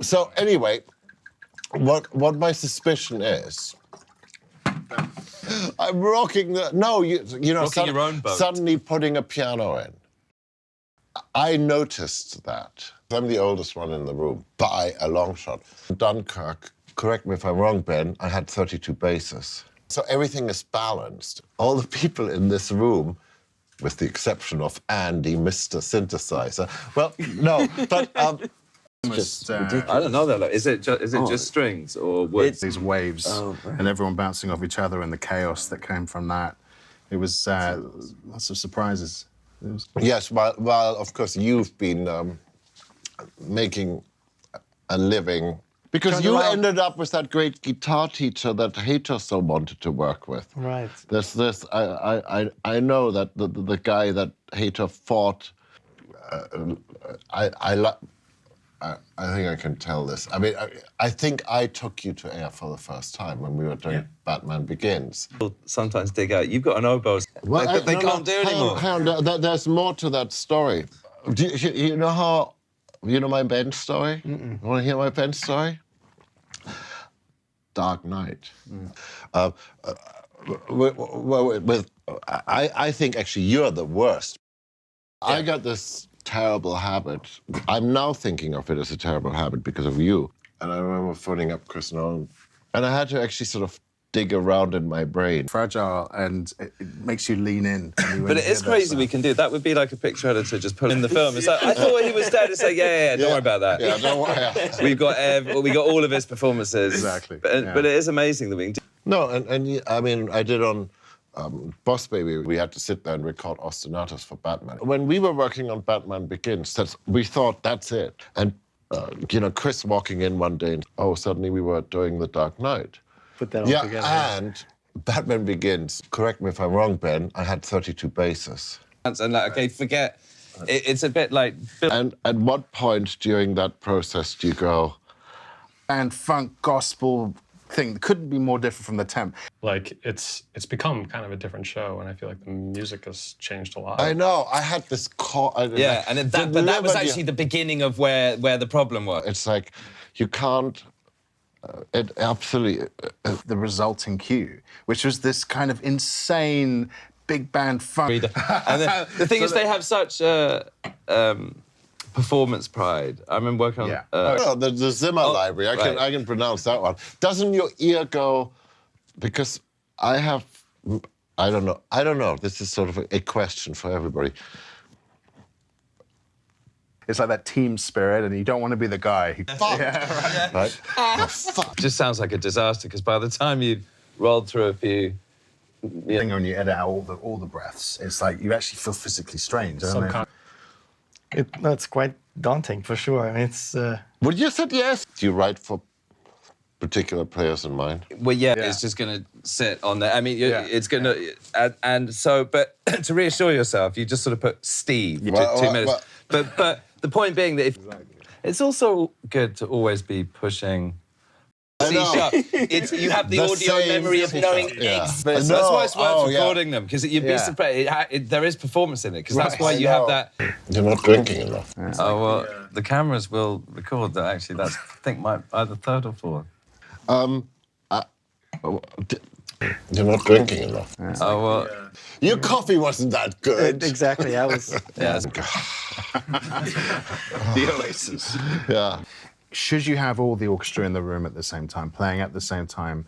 So anyway, what my suspicion is, I'm rocking the Rocking your own boat. suddenly putting a piano in. I noticed that. I'm the oldest one in the room by a long shot. Dunkirk, correct me if I'm wrong, Ben, I had 32 basses. So everything is balanced. All the people in this room, with the exception of Andy, Mr. Synthesizer. Well, no, but Just, I don't know that. Is it just strings or words? these waves and everyone bouncing off each other and the chaos that came from that. It was lots of surprises. It was... Yes, while of course you've been making a living because you ended up with that great guitar teacher that Hater so wanted to work with. Right. There's this. I know that the guy that Hater fought. I think I can tell this. I mean, I think I took you to air for the first time when we were doing Batman Begins. Sometimes dig out. You've got an oboe. Well, they can't do anymore. Hang on, there's more to that story. Do you know how? You know my band story? You want to hear my band story? Dark Knight. I think actually you're the worst. I got this terrible habit. I'm now thinking of it as a terrible habit because of you. And I remember phoning up Chris Nolan, and I had to actually sort of dig around in my brain. Fragile, and it makes you lean in. But it is crazy we can do that. Would be like a picture editor just put in the film. It's like, I thought he was dead. It's like, yeah, don't worry about that. Yeah, don't worry. we got all of his performances. Exactly. But it is amazing that we can do. No, and I mean, I did on Boss Baby, we had to sit there and record ostinatos for Batman. When we were working on Batman Begins, we thought that's it. And, Chris walking in one day and, suddenly we were doing The Dark Knight. Put that all together. And Batman Begins, correct me if I'm wrong, Ben, I had 32 basses. And like, okay, forget, it's a bit like... And at what point during that process do you go... And funk, gospel thing couldn't be more different from the temp. Like, it's become kind of a different show, and I feel like the music has changed a lot. I know, I had this call... but that was actually the beginning of where the problem was. It's like, you can't... It absolutely... The resulting cue, which was this kind of insane big band funk. And the thing is, they have such performance pride. I remember working on... the Zimmer library, I can pronounce that one. Doesn't your ear go... Because I don't know, this is sort of a question for everybody. It's like that team spirit, and you don't want to be the guy who... Fuck! Yeah, right? Oh, fuck. It just sounds like a disaster, because by the time you rolled through a few... When you edit out all the breaths, it's like you actually feel physically strange, don't you? That's quite daunting, for sure. I mean, it's... Would you said yes? Do you write for particular players in mind? Well, it's just going to sit on there. I mean, it's going to... And so, but to reassure yourself, you just sort of put Steve, 2 minutes. But the point being that it's also good to always be pushing... C sharp. You have the audio memory of knowing exactly. That's why it's worth recording them, because you'd be surprised. There is performance in it, because that's why you have that. You're not drinking enough. Oh, well, the cameras will record that, actually. That's, I think, either third or fourth. You're not drinking enough. Oh, well. Your coffee wasn't that good. Exactly, I was... The Oasis. Yeah. Should you have all the orchestra in the room at the same time, playing at the same time?